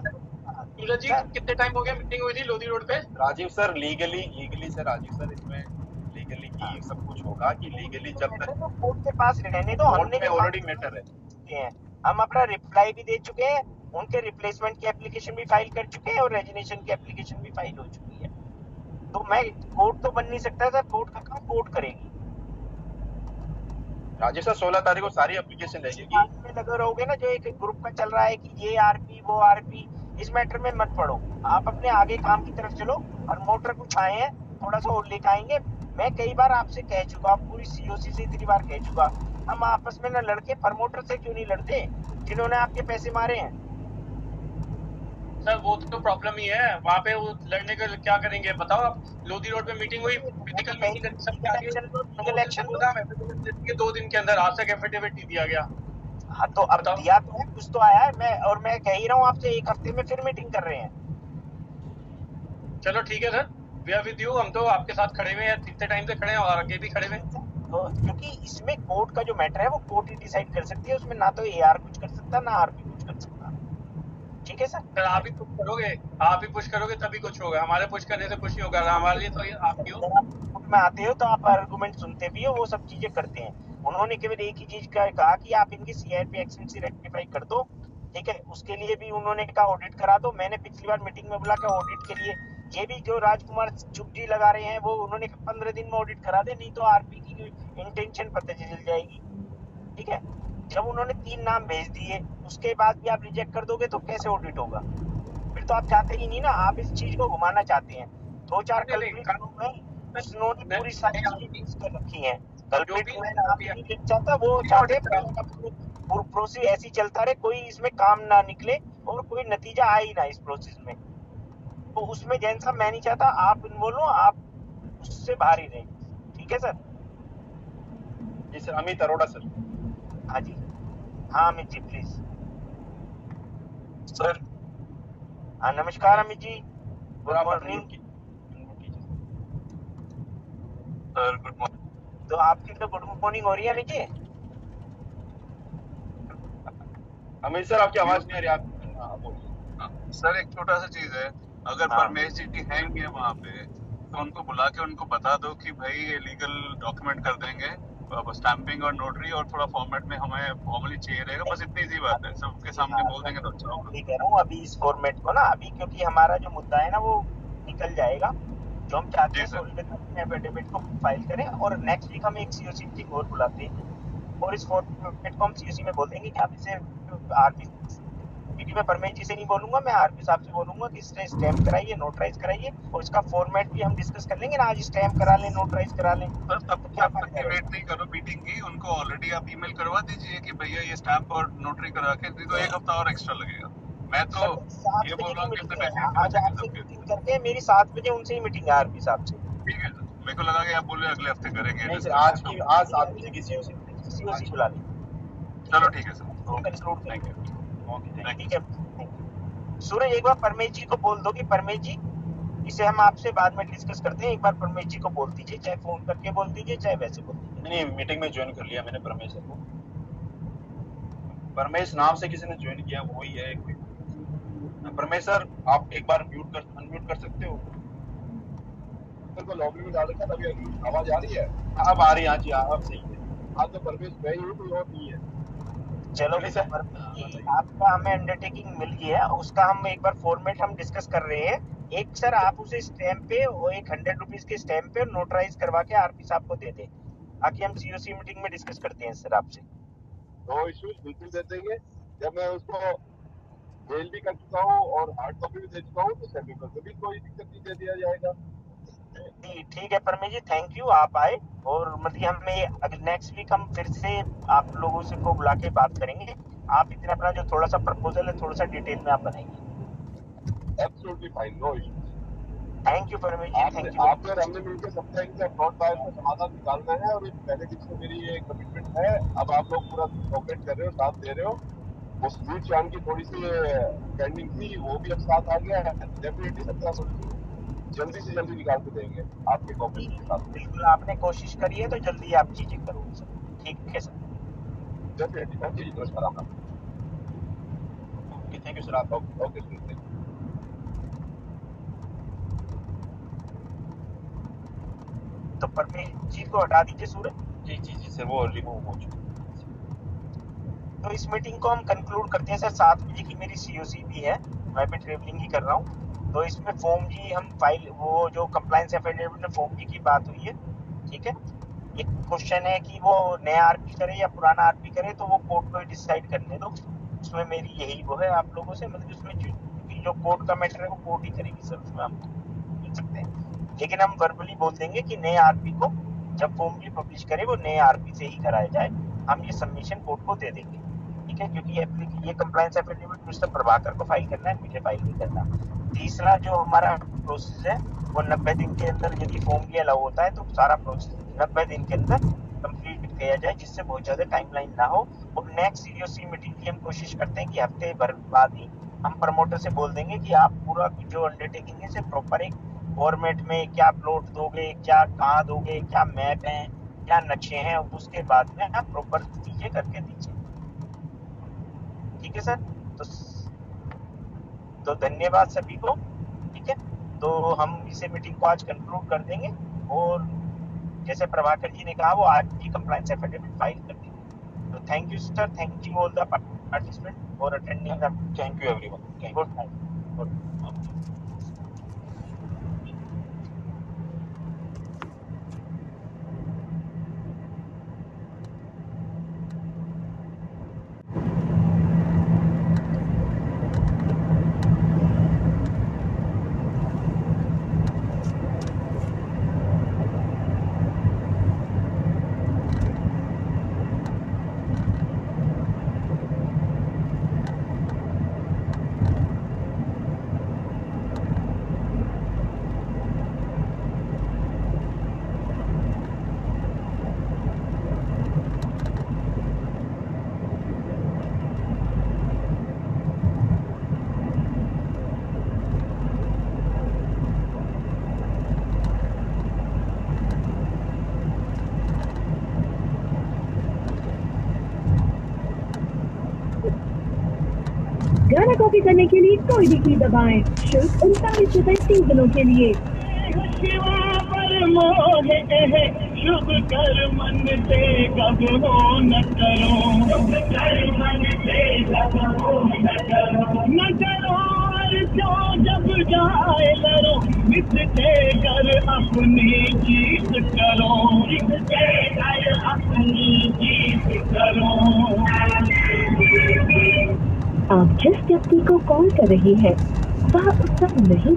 सूरज जी कितने टाइम हो गया मीटिंग हुई थी लोधी रोड पे? Rajiv sir legally sir, Rajiv sir इसमें लीगली की सब कुछ होगा कि लीगली जब तक कोर्ट के पास रहने दो। हमने ऑलरेडी मैटर है, हम अपना रिप्लाई भी दे चुके हैं, उनके रिप्लेसमेंट की एप्लीकेशन भी फाइल कर चुके हैं और रेजिग्नेशन की एप्लीकेशन भी फाइल हो चुकी है। तो मैं कोर्ट तो बन नहीं सकता सर, कोर्ट का काम कोर्ट करेगी। राजीव सर 16 तारीख को सारी एप्लीकेशन लगेगी। में लगे रहोगे ना, जो एक ग्रुप का चल रहा है कि ये आरपी वो आरपी, इस मैटर में मत पड़ो। आप अपने आगे काम की तरफ चलो। और मोटर कुछ आए हैं, थोड़ा सा और लेकर आएंगे। मैं कई बार आपसे कह चुका, पूरी सीओसी से इतनी बार कह चुका, हम आपस में न लड़के प्रमोटर से क्यों नहीं लड़ते जिन्होंने आपके पैसे मारे हैं? सर वो तो प्रॉब्लम ही है वहाँ पे, वो लड़ने का क्या करेंगे बताओ आप। लोधी रोड पे मीटिंग हुई, फिजिकल मीटिंग करके सब क्या किया? 2 दिन के अंदर आज तक एफिडेविट नहीं दिया गया। हाँ तो अब दिया तो है, कुछ तो आया है। मैं कह ही रहा हूँ आपसे, 1 हफ्ते में फिर मीटिंग कर रहे हैं। चलो ठीक है sir, we are with you. हम तो आपके साथ खड़े हुए हैं, इतने टाइम से खड़े हैं और आगे भी खड़े हुए हैं। तो क्योंकि इसमें कोर्ट का जो मैटर है वो कोर्ट ही डिसाइड कर सकती है। उसमें ना तो एआर कुछ कर सकता, ना आरपी कुछ कर सकता। ठीक है सर। आप ही पुश करोगे तभी कुछ होगा। हमारे पुश करने से कुछ नहीं होगा। हमारे लिए तो आप क्यों में आते हो तो आप आर्गुमेंट सुनते भी हो, वो सब चीजें करते हैं। उन्होंने केवल एक ही चीज कहा कि आप इनकी सीआरपी एक्शन से रेक्टिफाई कर दो। ठीक है, उसके लिए भी उन्होंने कहा ऑडिट करा दो। मैंने पिछली बार मीटिंग में बोला कि ऑडिट के लिए ये भी जो राजकुमार चुगजी लगा रहे हैं वो उन्होंने 15 दिन में ऑडिट करा दे, नहीं तो आरपी की इंटेंशन पता चल जाएगी। ठीक है, जब उन्होंने 3 नाम भेज दिए उसके बाद भी आप रिजेक्ट कर दोगे तो कैसे ऑडिट होगा? फिर तो आप चाहते ही नहीं ना, आप इस चीज को घुमाना चाहते हैं। 2-4 कल्प्रिट लोग हैं, उन्होंने पूरी सारी चीजें मिक्स कर रखी हैं। कल्प्रिट मैं नाम नहीं लेना चाहता, वो चाहते हैं प्रोसेस ऐसी चलता रहे, कोई इसमें काम ना निकले और कोई नतीजा आ ही ना इस प्रोसेस में। तो उसमें जैन साहब मैं नहीं चाहता आप इन्वॉल्व हो, आप उससे बाहर ही रहे। ठीक है सर? जी सर, अमित अरोड़ा सर। हाँ जी, हाँ अमित जी प्लीज सर। हाँ नमस्कार अमित जी, गुड आप मॉर्निंग सर। Good morning. तो आपकी तो गुड मॉर्निंग हो रही है अमित जी। अमित सर आपकी आवाज नहीं आ रही, आप बोलिए। सर एक छोटा सा चीज है, अगर परमेश जी की हैंग है वहाँ पे तो उनको बुला के उनको बता दो कि भाई ये लीगल डॉक्यूमेंट कर देंगे, स्टैंपिंग और नोटरी और थोड़ा फॉर्मेट में हमें फॉर्मली चाहिए रहेगा, बस इतनी सी बात है। सबके सामने बोल देंगे तो अच्छा होगा। ठीक कह रहा हूँ अभी इस फॉर्मेट को ना, अभी क्योंकि हमारा जो मुद्दा है ना वो निकल जाएगा। जो हम चाहते हैं एफिडेविट को फाइल करें और नेक्स्ट वीक हम एक सीओसी मीटिंग और बुलाते हैं और इस फॉर्मेट को हम सीओसी में बोल देंगे कि आप इसे आरपी, क्योंकि मैं परमेश जी से नहीं बोलूंगा, मैं आरपी साहब से बोलूंगा कि इससे स्टैम्प कराइए, नोटराइज कराइए और इसका फॉर्मेट भी हम डिस्कस कर लेंगे ना। आज स्टैम्प करा लें, नोटराइज करा लें, सर तब तक की वेट नहीं करो मीटिंग की, उनको ऑलरेडी आप ईमेल करवा दीजिए कि भैया ये स्टैम्प और नोटरी करा के, नहीं तो 1 हफ्ता और एक्स्ट्रा लगेगा। मैं तो ये बोल रहा हूँ कि आज आपसे मीटिंग करके मेरी 7 बजे उनसे ही मीटिंग है आरपी साहब से। ठीक है, मेरे को लगा कि आप बोल रहे अगले हफ्ते करेंगे। नहीं सर, आज 7 बजे की सीओसी बुला लें। चलो ठीक है सर, थैंक यू। ठीक है, सूरज एक बार परमेश जी को बोल दो कि परमेश जी इसे हम आपसे बाद में डिस्कस करते हैं। एक बार परमेश जी को बोल दीजिए, चाहे फोन करके बोल दीजिए चाहे वैसे बोल दीजिए। नहीं, मीटिंग में ज्वाइन कर लिया मैंने परमेश सर को। परमेश नाम से किसी ने ज्वाइन किया, वो ही है कोई। परमेश सर आप एक बार अनम्यूट कर सकते हो? सर को लॉबी में डाल रखा, अभी आवाज आ रही है? अब आ रही है, हाँ जी आप सही है। हाँ तो परमेश मैं ही हूँ, कोई और नहीं है। चलो सर, आपका हमें अंडरटेकिंग मिल गया, उसका हम एक बार फॉर्मेट हम डिस्कस कर रहे हैं। एक सर आप उसे स्टैम्प पे और एक 100 रुपीज के स्टैम्प पे नोटराइज करवा के आरपी साहब को दे दें, ताकि हम सीओसी मीटिंग में डिस्कस करते हैं सर आपसे। नो इश्यूज, बिल्कुल दे देंगे। जब मैं उसको मेल भी कर चुका हूँ और हार्ड कॉपी भी दे चुका हूँ, तो सेंड कर भी कोई दिक्कत नहीं, दे दिया जाएगा। ठीक है परमेश जी, थैंक यू आप आए। और मतलब हमें अगर नेक्स्ट वीक हम फिर से आप लोगों से को बुला के बात करेंगे। आप इतना अपना जो थोड़ा सा प्रपोजल है थोड़ा सा डिटेल में आप बनाएंगे। Absolutely fine, no issues. Thank you Paramesh ji, thank you. आपने और हमने मिलकर सबका एक फ्रॉड फाइल का समाधान निकालना है और पहले दिन से मेरी ये कमिटमेंट है। अब आप लोग पूरा कोऑपरेट कर रहे हो, साथ दे रहे हो। वो स्वीट चांद की थोड़ी सी पेंडिंग थी, वो भी अब साथ आ गया है। डेफिनेटली सबका सोल्यूशन जल्दी से जल्दी निकाल के देंगे आपके कोऑपरेशन के साथ। बिल्कुल, आपने कोशिश करी है तो जल्दी आप चीजें करो सर। ठीक है सर, डेफिनेटली। ओके जी, नमस्कार आपका। Okay, thank you sir. आप ओके सर। तो परमेश जी को हटा दीजिए सूरज। जी सर, वो रिमूव हो चुका। तो इस मीटिंग को हम कंक्लूड करते हैं सर। 7 बजे की मेरी सीओसी भी है, मैं भी ट्रेवलिंग ही कर रहा हूँ। तो इसमें फॉर्म जी हम फाइल, वो जो कंप्लायंस एफिडेविट में फॉर्म जी की बात हुई है, ठीक है। एक क्वेश्चन है कि वो नया आरपी करे या पुराना आरपी करे, तो वो कोर्ट को डिसाइड करने दो। उसमें मेरी यही वो है आप लोगों से, मतलब उसमें जो कोर्ट का मैटर है वो कोर्ट ही करेगी सर, उसमें हम मिल सकते हैं। लेकिन हम वर्बली बोल देंगे कि नए आरपी को जब फॉर्म जी पब्लिश करे वो नए आरपी से ही कराया जाए। हम ये सबमिशन कोर्ट को दे देंगे, ठीक है, क्योंकि ये कंप्लायंस एफिडेविट मिस्टर प्रभाकर को फाइल करना है, मुझे फाइल नहीं करना। तीसरा जो हमारा प्रोसेस है वो 90 दिन के अंदर यदि फॉर्म भी अलाउ होता है तो सारा प्रोसेस 90 दिन के अंदर कंप्लीट किया जाए, जिससे बहुत ज्यादा टाइमलाइन ना हो। और नेक्स्ट सीओसी मीटिंग की हम कोशिश करते हैं कि हफ्ते भर बाद ही हम प्रमोटर से बोल देंगे कि आप पूरा जो अंडरटेकिंग है प्रॉपर एक फॉर्मेट में क्या प्लॉट दोगे, क्या कहाँ दोगे, क्या मैप है, क्या नक्शे हैं, उसके बाद में आप प्रॉपर चीजें करके दीजिए। ठीक है सर, तो धन्यवाद सभी को। ठीक है, तो हम इसे मीटिंग को आज कंक्लूड कर देंगे और जैसे प्रभाकर जी ने कहा वो आज ही कंप्लायंस एफिडेविट फाइल कर देंगे। तो thank you sir, thank you all the participant for attending the. Thank you everyone. Thank you. Good night. Good. गाना कॉपी करने के लिए कोई भी की दबाएं। शुल्क 39 रुपए 3 दिनों के लिए। शिवा पर मोह है शुभ कर मन से कब हो न करो, शुभ कर मन से कब हो न करो और जो जब जाए लरो, इससे कर अपनी जीत करो, इससे कर अपनी जीत करो। आप जिस व्यक्ति को कॉल कर रही है वह उत्तर नहीं।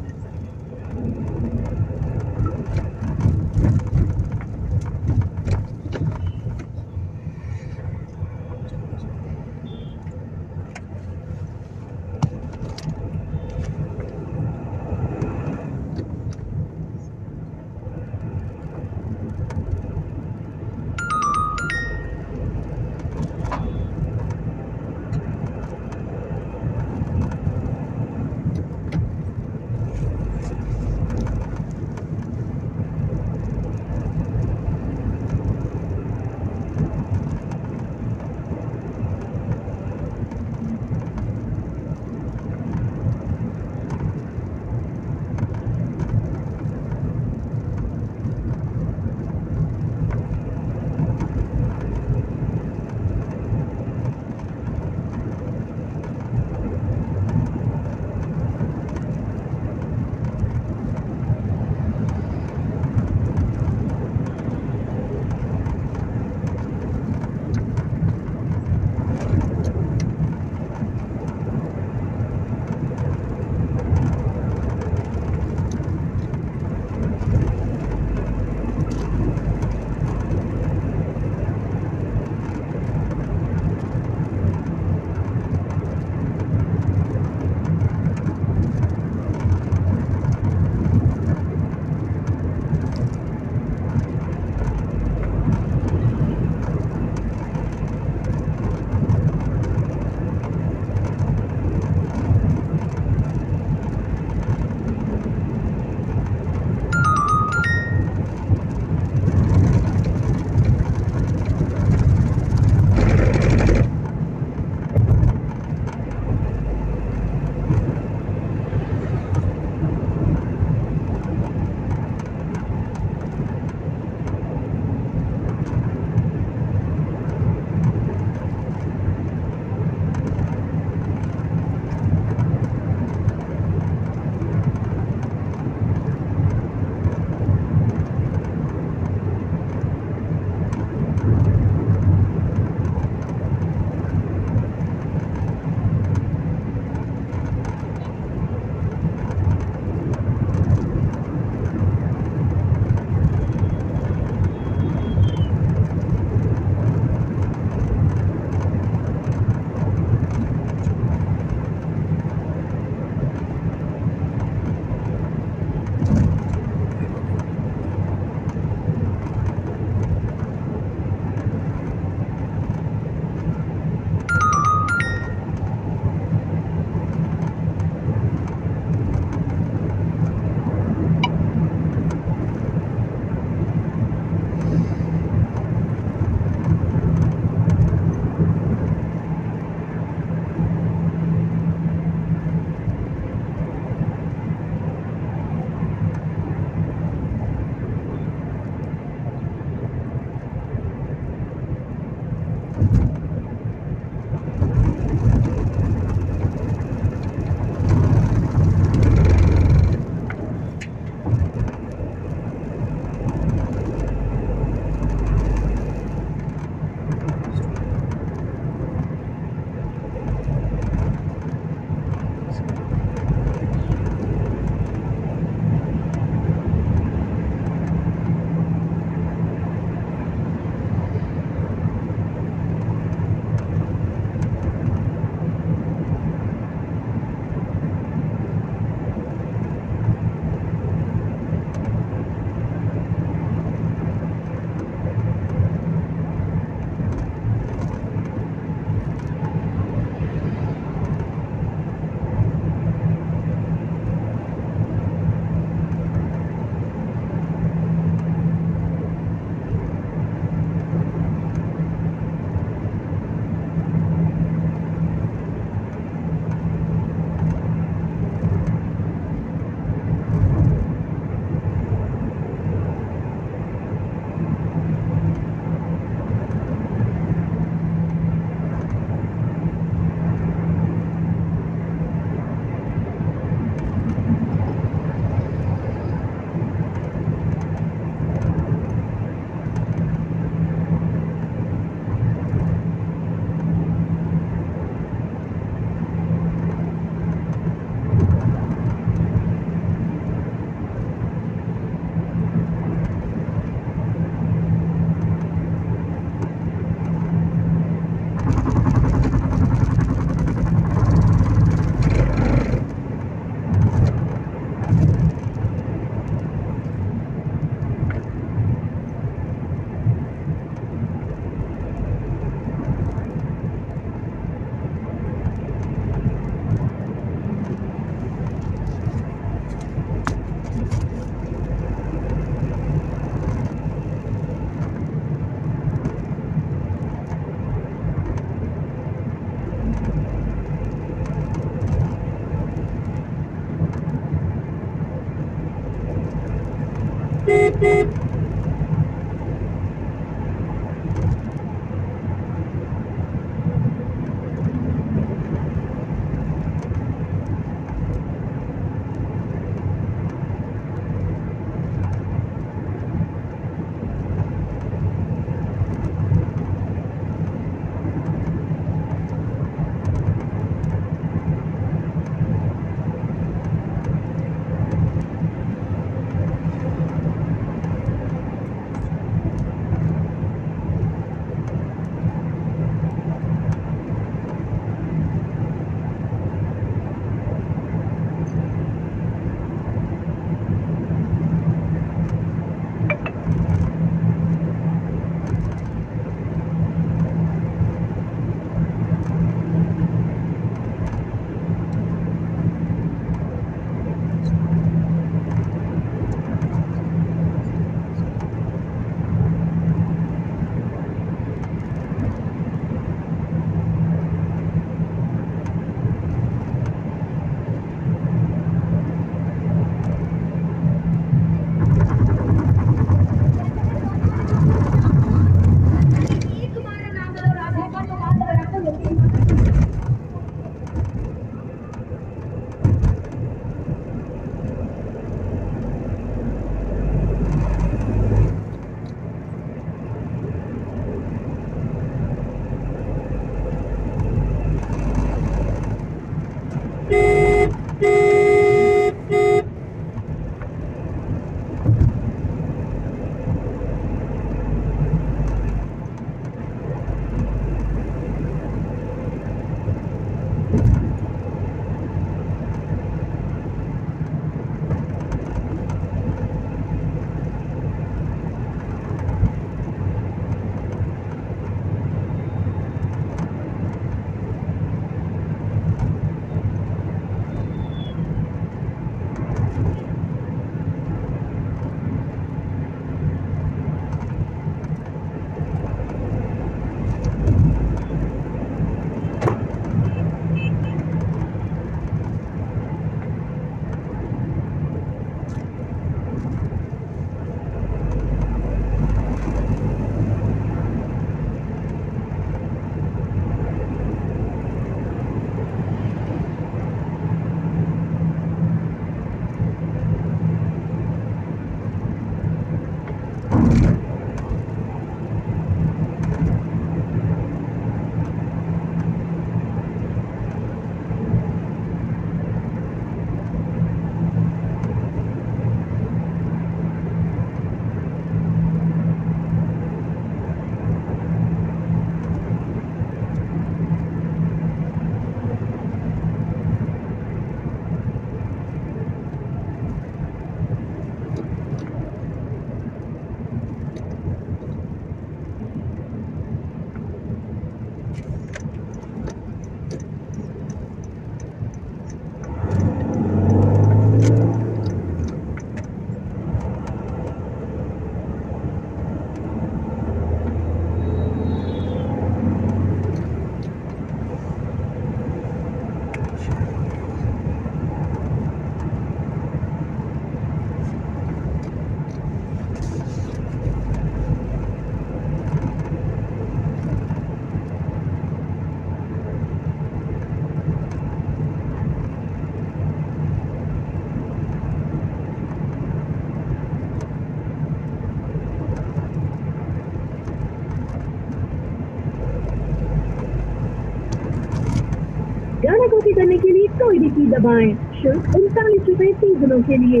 गाना कॉपी करने के लिए कोई भी की दबाएं। शुल्क 39 रुपए 30 दिनों के लिए।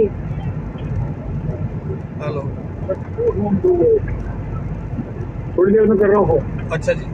हेलो, थोड़ी देर में कर रहा हूँ। अच्छा जी।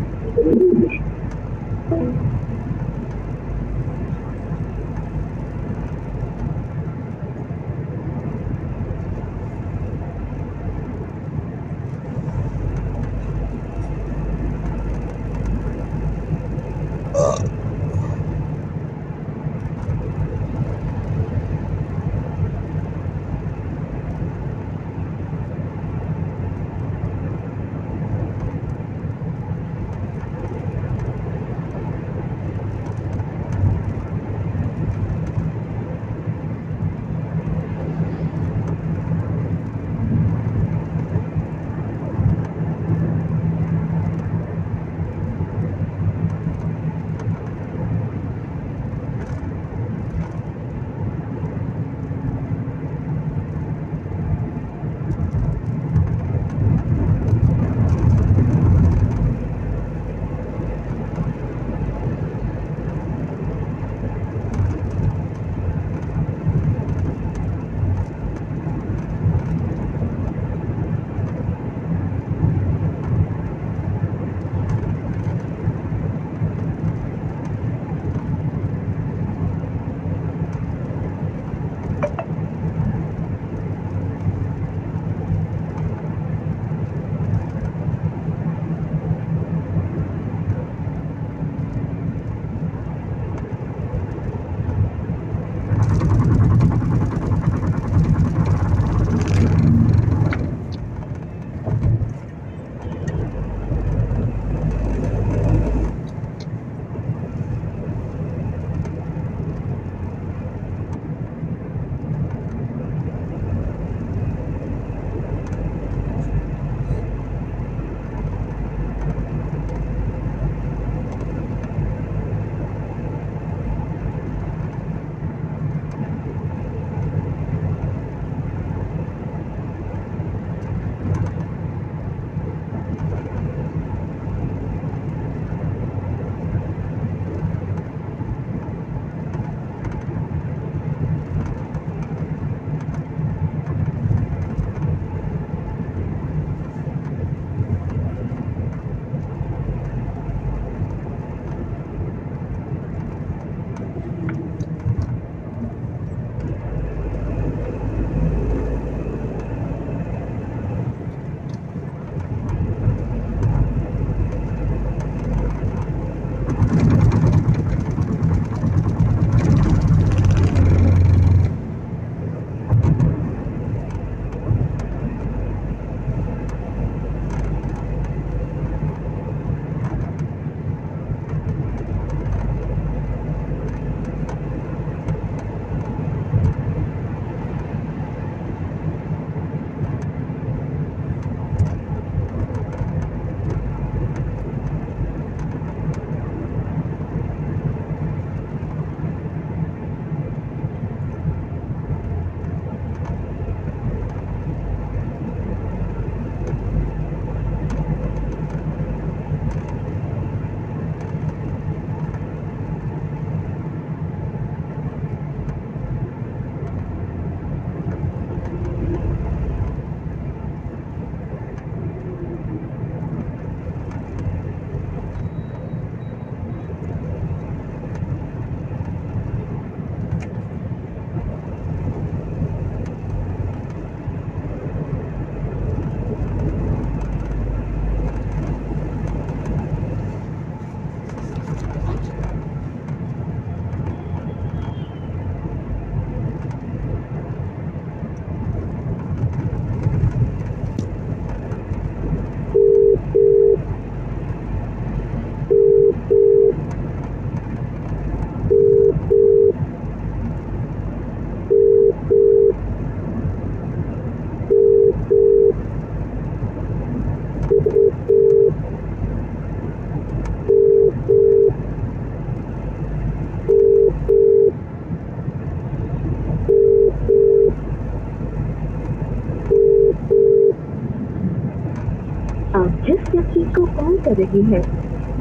कर रही है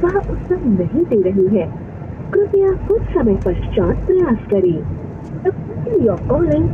वह उत्तर नहीं दे रही है। कृपया कुछ समय पश्चात प्रयास करें। The person you're calling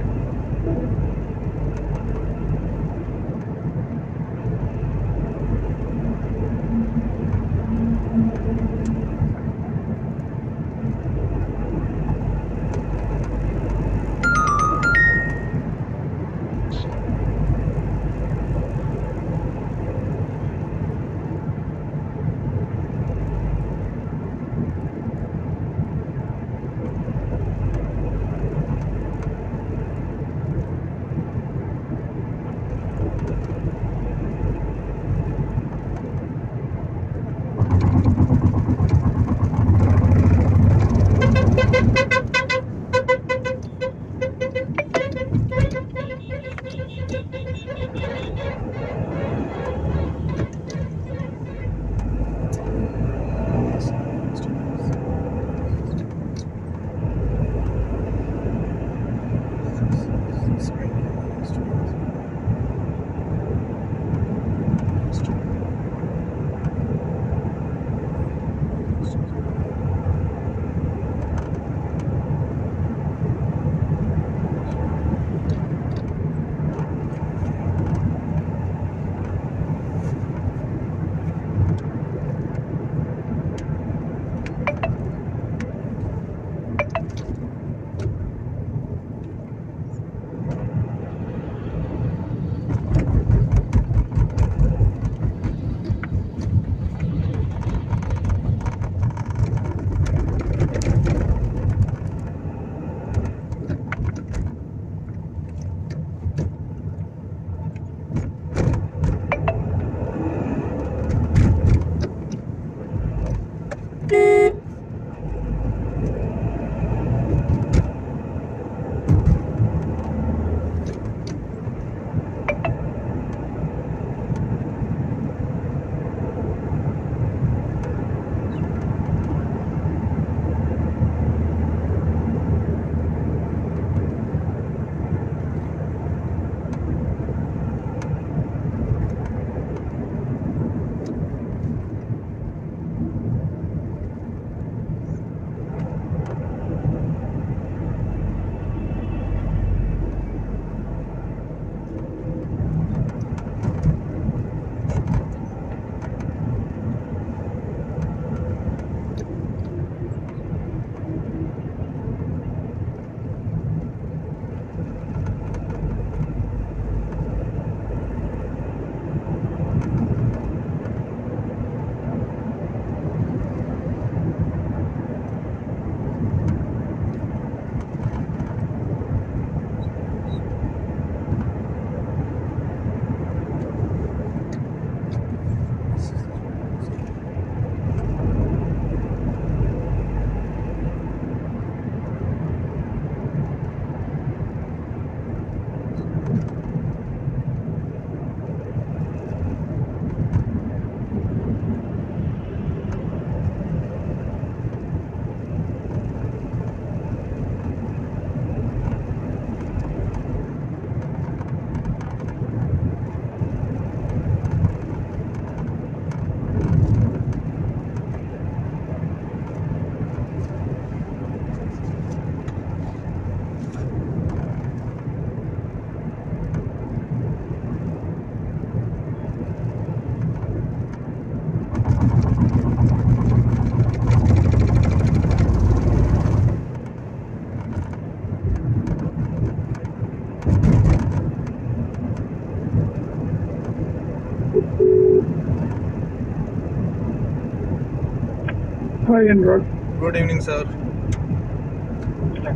Hi, Anurag. Good evening, sir.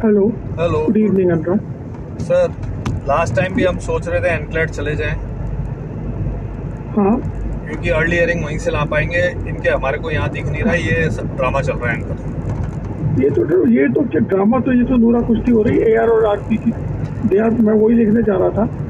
Hello. Hello. Good evening, Anurag. Sir last time भी हम सोच रहे थे एनक्लेट चले जाएं हाँ क्योंकि अर्ली हियरिंग वहीं से ला पाएंगे। इनके हमारे को यहाँ दिख नहीं रहा, ये सब ड्रामा चल रहा है इनका। ये तो क्या ड्रामा, तो ये तो नूरा कुश्ती हो रही है AR और RP की। मैं वही देखने जा रहा था।